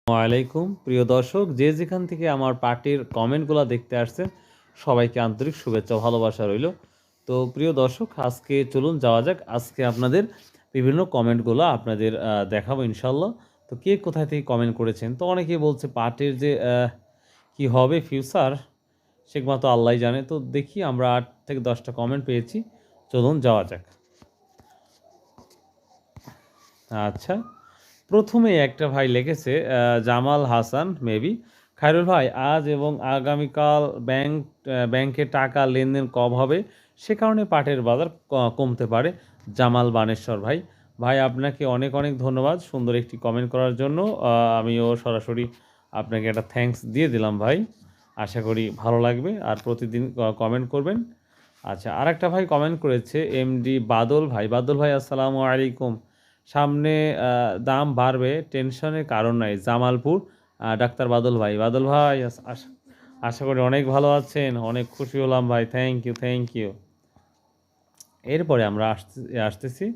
ওয়ালাইকুম প্রিয় দর্শক, যে যেখান থেকে আমার পার্টির কমেন্টগুলো দেখতে আসছেন সবাইকে আন্তরিক শুভেচ্ছা ভালোবাসা রইল। তো প্রিয় দর্শক, আজকে চলুন যাওয়া যাক। আজকে আপনাদের বিভিন্ন কমেন্টগুলো আপনাদের দেখাবো ইনশাল্লাহ। তো কে কোথায় থেকে কমেন্ট করেছেন, তো অনেকেই বলছে পার্টির যে কি হবে ফিউচার সেগুলো তো আল্লাহ জানে। তো দেখি, আমরা 8 থেকে 10টা কমেন্ট পেয়েছি, চলুন যাওয়া যাক। আচ্ছা, প্রথমে একটা ভাই লিখেছে জামাল হাসান মেবি, খায়রুল ভাই আজ এবং আগামীকাল ব্যাংকে টাকা লেনদেন কম হবে, সে কারণে পাটের বাজার কমতে পারে। জামাল বানেশ্বর ভাই, ভাই আপনাকে অনেক অনেক ধন্যবাদ সুন্দর একটি কমেন্ট করার জন্য। আমিও সরাসরি আপনাকে একটা থ্যাঙ্কস দিয়ে দিলাম ভাই। আশা করি ভালো লাগবে আর প্রতিদিন কমেন্ট করবেন। আচ্ছা, আরেকটা ভাই কমেন্ট করেছে এমডি বাদল ভাই। বাদল ভাই আসসালামু আলাইকুম। সামনে দাম বাড়বে, টেনশনের কারণ নাই। জামালপুর ডাক্তার বাদল ভাই। বাদল ভাই আশা করি অনেক ভালো আছেন, অনেক খুশি হলাম ভাই। Thank you, thank you. এরপরে আমরা আসতেছি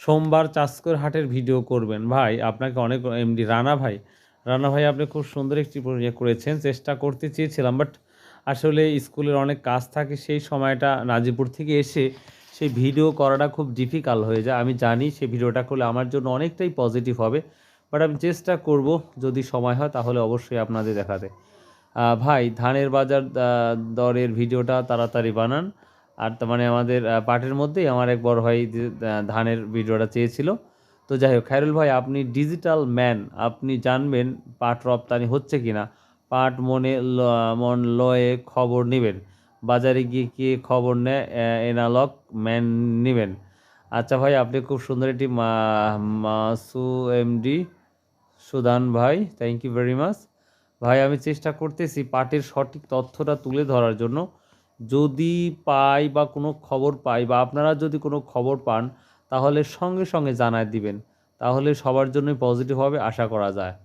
সোমবার চাষকর হাটের ভিডিও করবেন ভাই। আপনাকে অনেক এমডি রানা ভাই। রানা ভাই, আপনি খুব সুন্দর একটি করেছেন, চেষ্টা করতে চেয়েছিলাম, বাট আসলে স্কুলের অনেক কাজ থাকে, সেই সময়টা নাজিপুর থেকে এসে সেই ভিডিও করাটা খুব ডিফিকাল্ট হয়ে যায়। আমি জানি সেই ভিডিওটা করলে আমার জন্য অনেকটাই পজিটিভ হবে, বাট আমি চেষ্টা করব, যদি সময় হয় তাহলে অবশ্যই আপনাদের দেখাতে। ভাই ধানের বাজার দরের ভিডিওটা তাড়াতাড়ি বানান। আর তার মানে আমাদের পাটের মধ্যেই আমার এক বড় ভাই ধানের ভিডিওটা চেয়েছিল। তো যাই হোক, খায়রুল ভাই আপনি ডিজিটাল ম্যান, আপনি জানবেন পাট রপ্তানি হচ্ছে কিনা। পাট মন লয়ে খবর নেবেন, বাজারে গিয়ে কে খবর নেয় এনালগ ম্যান নেবেন। আচ্ছা ভাই, আপনি খুব সুন্দর একটি মাসু এমডি সুদান ভাই, থ্যাংক ইউ ভেরি মাচ। ভাই আমি চেষ্টা করতেছি পাটের সঠিক তথ্যটা তুলে ধরার জন্য। যদি পাই বা কোনো খবর পাই বা আপনারা যদি কোনো খবর পান তাহলে সঙ্গে সঙ্গে জানায় দিবেন, তাহলে সবার জন্যই পজিটিভ হবে আশা করা যায়।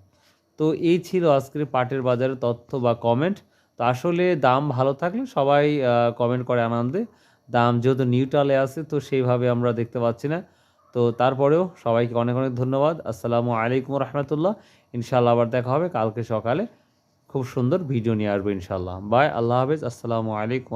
তো এই ছিল আজকের পাটের বাজারের তথ্য বা কমেন্ট। তো আসলে দাম ভালো থাকলে সবাই কমেন্ট করে আনন্দে। দাম যেহেতু নিউট্রালে আছে তো সেইভাবে আমরা দেখতে পাচ্ছি না। তো তারপরেও সবাইকে অনেক অনেক ধন্যবাদ। আসসালামু আলাইকুম রহমতুল্লাহ। ইনশাআল্লাহ আবার দেখা হবে কালকে সকালে, খুব সুন্দর ভিডিও নিয়ে আসবো ইনশাআল্লাহ। বাই, আল্লাহ হাফেজ, আসসালামু আলাইকুম।